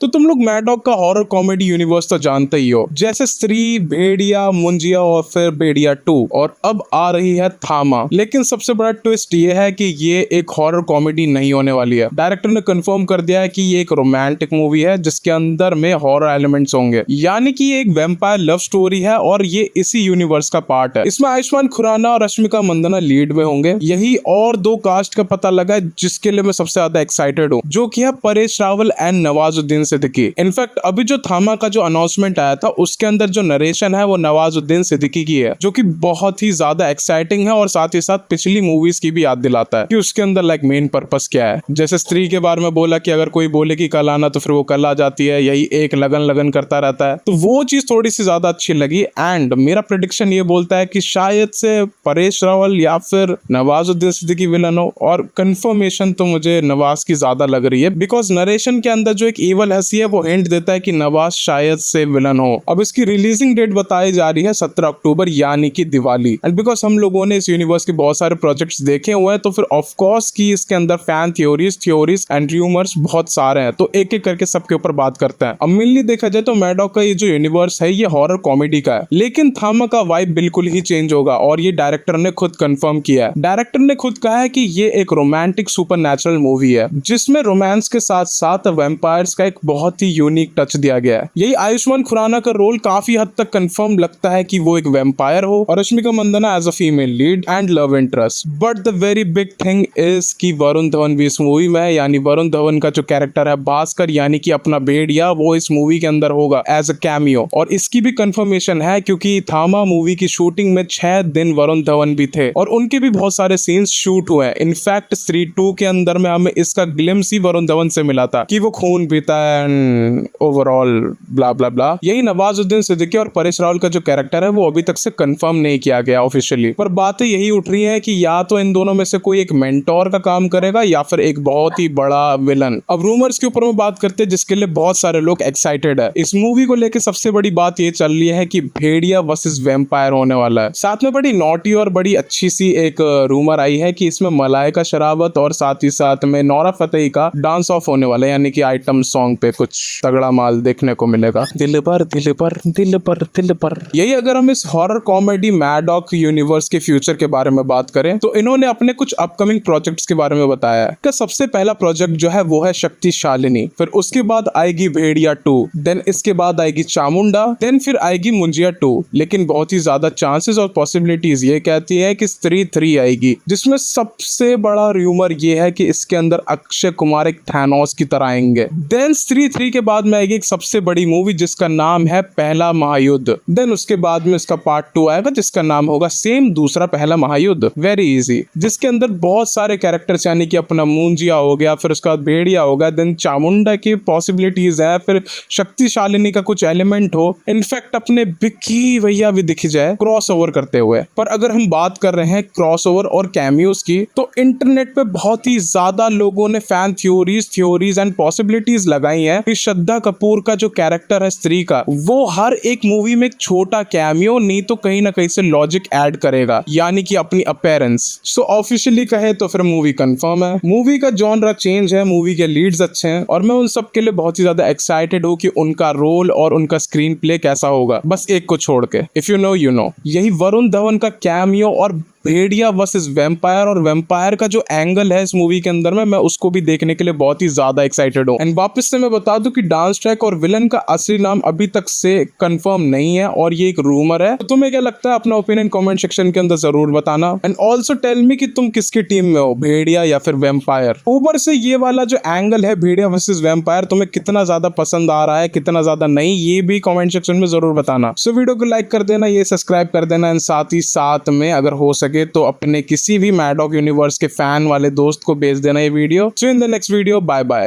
तो तुम लोग मैड डॉग का हॉरर कॉमेडी यूनिवर्स तो जानते ही हो, जैसे स्त्री, भेड़िया, मुंजिया और फिर भेड़िया 2 और अब आ रही है थामा। लेकिन सबसे बड़ा ट्विस्ट ये है कि ये एक हॉरर कॉमेडी नहीं होने वाली है। डायरेक्टर ने कंफर्म कर दिया है कि ये एक रोमांटिक मूवी है जिसके अंदर में हॉरर एलिमेंट्स होंगे, यानी कि ये एक वेम्पायर लव स्टोरी है और ये इसी यूनिवर्स का पार्ट है। इसमें आयुष्मान खुराना और रश्मिका मंदाना लीड में होंगे। यही और दो कास्ट का पता लगा है जिसके लिए मैं सबसे ज्यादा एक्साइटेड हूँ, जो कि है परेश रावल एंड नवाजुद्दीन सिद्दीकी। इनफैक्ट अभी जो थामा का जो अनाउंसमेंट आया था उसके अंदर जो नरेशन है वो नवाजुद्दीन सिद्दीकी की है, जो कि बहुत ही ज्यादा एक्साइटिंग है और साथ ही साथ पिछली मूवीज की भी याद दिलाता है कि उसके अंदर लाइक मेन पर्पस क्या है। जैसे स्त्री के बारे में बोला कि अगर कोई बोले कि कल आना तो फिर वो कल आ जाती है, यही एक लगन लगन करता रहता है, तो वो चीज थोड़ी सी ज्यादा अच्छी लगी। एंड मेरा प्रेडिक्शन ये बोलता है कि शायद से परेश रावल या फिर नवाजुद्दीन सिद्दीकी विलन हो, और कंफर्मेशन तो मुझे नवाज की ज्यादा लग रही है बिकॉज नरेशन के अंदर जो एक इवल हंसी है वो हिंट देता है कि नवाज शायद से विलन हो। अब इसकी रिलीजिंग डेट बताई जा रही है 17 अक्टूबर यानी कि दिवाली। एंड बिकॉज हम लोगों ने इस यूनिवर्स के बहुत सारे प्रोजेक्ट्स देखे हुए हैं तो फिर ऑफ कोर्स की इसके अंदर फैन थ्योरीज एंड रूमर्स बहुत सारे हैं, तो एक एक करके सबके ऊपर बात करते हैं। अब मेनली देखा जाए तो मैड डॉग का ये जो यूनिवर्स है ये हॉरर कॉमेडी का है, लेकिन थामा का वाइब बिल्कुल ही चेंज होगा और ये डायरेक्टर ने खुद कंफर्म किया है। डायरेक्टर ने खुद कहा है कि ये एक रोमांटिक सुपरनैचुरल मूवी है जिसमें रोमांस के साथ साथ वैम्पायर्स का एक बहुत ही यूनिक टच दिया गया है। यही आयुष्मान खुराना का रोल काफी हद तक कंफर्म लगता है कि वो एक वैम्पायर हो, और Rashmika Mandanna as a female lead and love interest. But the very big thing is कि वरुण धवन भी इस मूवी में, यानी वरुण धवन का जो कैरेक्टर है भास्कर यानी कि अपना भेड़िया, वो इस मूवी के अंदर होगा एज अ कैमियो। और इसकी भी कंफर्मेशन है क्योंकि थामा मूवी की शूटिंग में 6 दिन वरुण धवन भी थे और उनके भी बहुत सारे सीन्स शूट हुए हैं। इनफैक्ट स्त्री 2 के अंदर में हमें इसका ग्लिम्स ही वरुण धवन से मिला था कि वो खून पीता है एंड ओवरऑल ब्ला ब्ला ब्ला। यही नवाजुद्दीन सिद्दीकी और परेश रावल का जो कैरेक्टर है वो अभी तक से कंफर्म नहीं किया गया ऑफिशियली, पर बातें यही उठ रही है कि या तो इन दोनों में से कोई एक मेंटोर का काम करेगा या फिर एक बहुत ही बड़ा विलन। अब रूमर्स के ऊपर में बात करते हैं जिसके लिए बहुत सारे लोग एक्साइटेड है। इस मूवी को लेकर सबसे बड़ी बात ये चल रही है कि भेड़िया वर्सेस वैम्पायर होने वाला है। साथ में बड़ी नॉटी और बड़ी अच्छी सी एक रूमर आई है कि इसमें मलाइका शेरावत और साथ ही साथ में नोरा फतेही का डांस ऑफ होने वाला है, यानी कि आइटम सॉन्ग पे कुछ तगड़ा माल देखने को मिलेगा। दिल पर दिल पर दिल पर दिल पर। यही अगर हम इस horror comedy mad dog universe के फ्यूचर के बारे में बात करें तो इन्होंने अपने कुछ अपकमिंग प्रोजेक्ट्स के बारे में बताया है कि सबसे पहला प्रोजेक्ट जो है वो है शक्तिशालिनी, फिर उसके बाद आएगी भेड़िया 2, देन इसके बाद आएगी चामुंडा, देन फिर आएगी मुंजिया 2। लेकिन बहुत ही ज्यादा चांसेस और पॉसिबिलिटीज ये कहती है कि स्त्री 3 आएगी, जिसमें सबसे बड़ा रूमर ये है कि इसके अंदर अक्षय कुमार एक थैनोस की तरह आएंगे। देन स्त्री 3 के बाद में आएगी एक सबसे बड़ी मूवी जिसका नाम है पहला महायुद्ध। देन उसके बाद में इसका पार्ट 2 आएगा जिसका नाम होगा सेम दूसरा पहला महायुद्ध, वेरी इजी, जिसके अंदर बहुत सारे कैरेक्टर्स यानी कि अपना मुंजिया हो गया, फिर उसका बाद भेड़िया होगा, देन चामुंडा की पॉसिबिलिटीज है, फिर शक्तिशालिनी का कुछ एलिमेंट हो, इनफैक्ट अपने विक्की भैया भी दिख जाए क्रॉस ओवर करते हुए। पर अगर हम बात कर रहे हैं क्रॉस ओवर और कैमियोस की तो इंटरनेट पे बहुत ही ज्यादा लोगों ने फैन थ्योरीज एंड पॉसिबिलिटीज लगाई है कि श्रद्धा कपूर का जो कैरेक्टर है स्त्री का, वो हर एक मूवी में एक छोटा कैमियो नहीं तो कहीं ना कहीं से लॉजिक ऐड करेगा, यानी कि अपनी अपीयरेंस। सो ऑफिशियली कहे तो फिर मूवी कंफर्म है। मूवी का जॉनरा चेंज है, मूवी के लीड्स अच्छे हैं और मैं उन सब के लिए बहुत ही ज्यादा एक्साइटेड हूँ कि उनका रोल और उनका स्क्रीन प्ले कैसा होगा, बस एक को छोड़ के। If you know you know. यही वरुण धवन का कैमियो और भेड़िया वर्सेस वैम्पायर और वैम्पायर का जो एंगल है इस मूवी के अंदर में, मैं उसको भी देखने के लिए बहुत ही ज्यादा एक्साइटेड हूँ। एंड वापस से मैं बता दूं कि डांस ट्रैक और विलन का असली नाम अभी तक से कंफर्म नहीं है और ये एक रूमर है। तो तुम्हें क्या लगता है, अपना ओपिनियन कमेंट सेक्शन के अंदर जरूर बताना। एंड ऑल्सो टेल मी कि तुम किसकी टीम में हो, भेड़िया या फिर वैम्पायर। ऊपर से ये वाला जो एंगल है भेड़िया वर्सेस वैम्पायर तुम्हें कितना ज्यादा पसंद आ रहा है, कितना ज्यादा नहीं, ये भी कमेंट सेक्शन में जरूर बताना। सो वीडियो को लाइक कर देना, ये सब्सक्राइब कर देना एंड साथ ही साथ में अगर हो सके तो अपने किसी भी मैड डॉग यूनिवर्स के फैन वाले दोस्त को भेज देना ये video. So in the next video, bye bye.